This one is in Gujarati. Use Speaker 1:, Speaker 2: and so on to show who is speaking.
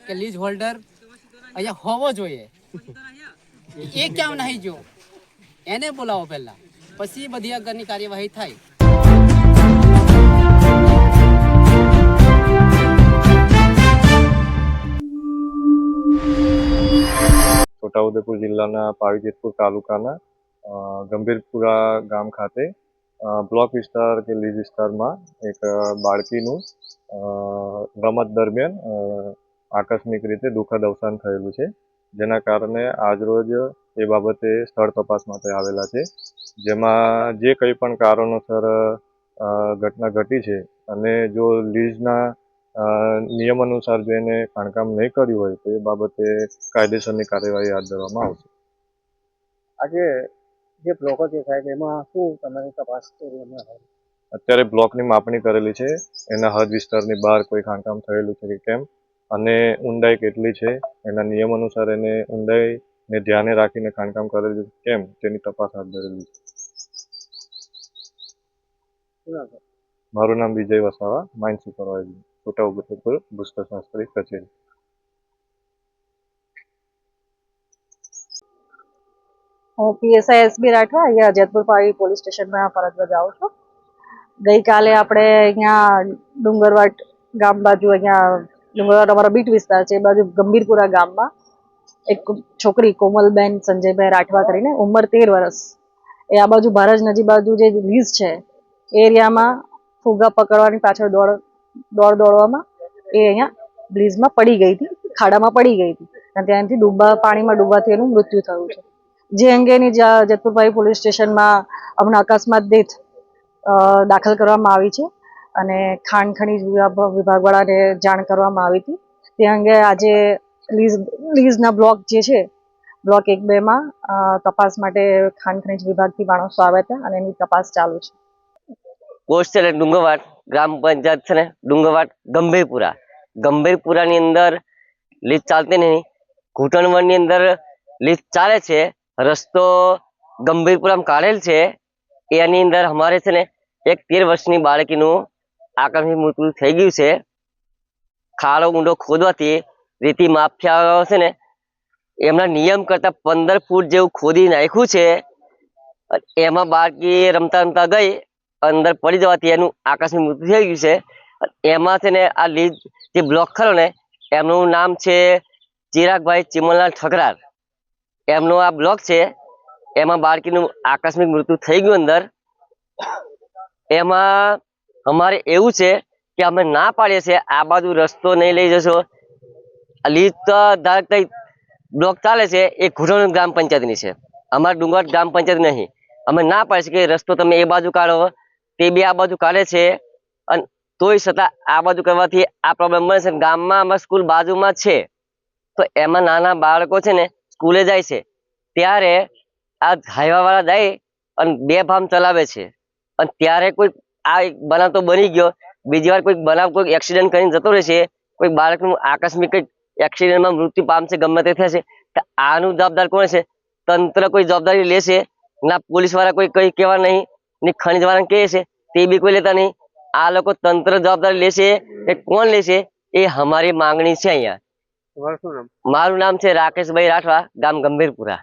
Speaker 1: કે લીઝ હોલ્ડર અહીંયા હોવો જોઈએ, એ કેમ નહીં જો એને બોલાવો પહેલા, પછી બધી આગળની કાર્યવાહી થાય.
Speaker 2: છોટાઉદેપુર જિલ્લાના પાવીજેતપુર તાલુકાના ગંભીરપુરા ગામ ખાતે બ્લોક વિસ્તાર કે લીઝ વિસ્તારમાં એક બાળકીનું રમત દરમિયાન આકસ્મિક રીતે દુઃખદ અવસાન થયેલું છે, જેના કારણે આજરોજ એ બાબતે સ્થળ તપાસ માટે આવેલા છે. જેમાં જે કંઈ પણ કારણોસર ઘટના ઘટી છે અને જો લીઝના નિયમ અનુસાર જો એને ખાણકામ નહીં કર્યું હોય તો એ બાબતે કાયદેસરની કાર્યવાહી હાથ ધરવામાં આવશે.
Speaker 3: આજે જે બ્લોકો દેખાય છે એમાં શું તમારી તપાસ કરી?
Speaker 2: અત્યારે બ્લોકની માપણી કરેલી છે, એના હદ વિસ્તારની બહાર કોઈ ખાણકામ થયેલું છે કે કેમ અને ઊંડાઈ કેટલી છે, એના નિયમ અનુસાર એને ઊંડાઈને ધ્યાને રાખીને ખાણકામ કરેલું છે કેમ તેની તપાસ હાથ ધરેલી છે. મારું નામ વિજય વસાવા, માઇન સુપરવાઇઝર, છોટાઉદેપુર ભૂસ્તરશાસ્ત્રી કચેરી.
Speaker 4: હું પીએસઆઈ એસબી રાઠવા અહીંયા જેતપુર પાવી પોલીસ સ્ટેશનમાં ફરજ બજાવું છું. ગઈકાલે આપણે અહીંયા ડુંગરવાટ ગામ બાજુ, અહીંયા ડુંગરવાટ અમારો બીટ વિસ્તાર છે, એ બાજુ ગંભીરપુરા ગામમાં એક છોકરી કોમલબેન સંજયભાઈ રાઠવા કરીને ઉંમર 13 વર્ષ, એ આ બાજુ ભારજ નજી બાજુ જે લીઝ છે એ એરિયામાં ફુગા પકડવાની પાછળ દોડવામાં એ અહીંયા લીઝમાં પડી ગઈ હતી, ખાડામાં પડી ગઈ હતી અને ત્યાંથી પાણીમાં ડૂબવાથી એનું મૃત્યુ થયું છે. જે અંગેની જેતપુર પાવી પોલીસ સ્ટેશનમાં હમણાં અકસ્માત દીઠ દાખલ કરવામાં આવી છે અને ખાણ ખનીજ વિભાગવાળાને જાણ કરવામાં આવી હતી. તે અંગે આજે લીઝના બ્લોક જે છે, બ્લોક 1-2માં તપાસ માટે ખાણ ખનીજ વિભાગથી માણસો આવ્યા હતા અને એની તપાસ ચાલુ છે.
Speaker 5: પોસ્ટ છે ડુંગરવાટ ગ્રામ પંચાયત છે ને ડુંગરવાટ ગંભીરપુરાની અંદર લીઝ ચાલતી નહીં, ઘૂંટણવડની અંદર લીઝ ચાલે છે. રસ્તો ગંભીરપુરામાં કાઢેલ છે, એની અંદર અમારે છે ને એક 13 વર્ષની બાળકીનું આકસ્મિક મૃત્યુ થઈ ગયું છે. ખાડો ઊંડો ખોદવાથી રેતી માફિયાઓ છે ને એમના નિયમ કરતા 15 ફૂટ જેવું ખોદી નાખ્યું છે. એમાં બાળકી રમતા રમતા ગઈ, અંદર પડી જવાથી એનું આકસ્મિક મૃત્યુ થઈ ગયું છે. એમાં છે ને આ લીઝ જે બ્લોક ખરો ને એમનું નામ છે ચિરાગભાઈ ચિમનલાલ ઠકરાર, એમનો આ બ્લોક છે. એમાં બાળકીનું આકસ્મિક મૃત્યુ થઈ ગયું અંદર. એમાં અમારે એવું છે કે અમે ના પાડીએ છીએ આ બાજુ રસ્તો નહીં લઈ જશો. લીઝ તો બ્લોક ચાલે છે એ ઘૂંટણ ગ્રામ પંચાયતની છે, અમારા ડુંગરવાટ ગ્રામ પંચાયત નહીં. અમે ના પાડીએ છીએ કે રસ્તો તમે એ બાજુ કાઢો, તે બી આ બાજુ કાઢે છે અને તોય છતાં આ બાજુ કરવાથી આ પ્રોબ્લેમ બને છે. ગામમાં અમારી સ્કૂલ બાજુમાં છે તો એમાં નાના બાળકો છે ને સ્કૂલે જાય છે, ત્યારે આ હાઈવાવાળા જાય અને બેફામ ચલાવે છે અને ત્યારે કોઈ આ એક બનાવ તો બની ગયો, બીજી વાર કોઈ બનાવ કોઈ એક્સિડન્ટ કરીને જતો રહેશે, કોઈ બાળકનું આકસ્મિક એક્સિડન્ટમાં મૃત્યુ પામશે, ગમે તે થશે, તો આનું જવાબદાર કોણ છે? તંત્ર કોઈ જવાબદારી લેશે ના? પોલીસવાળા કોઈ કઈ કહેવા નહીં ને ખનીજવાળાને કહે છે તે બી કોઈ લેતા નહીં. આ લોકો તંત્ર જવાબદારી લેશે એ કોણ લેશે? એ અમારી માંગણી છે. અહીંયા મારું નામ છે રાકેશભાઈ રાઠવા, ગામ ગંભીરપુરા.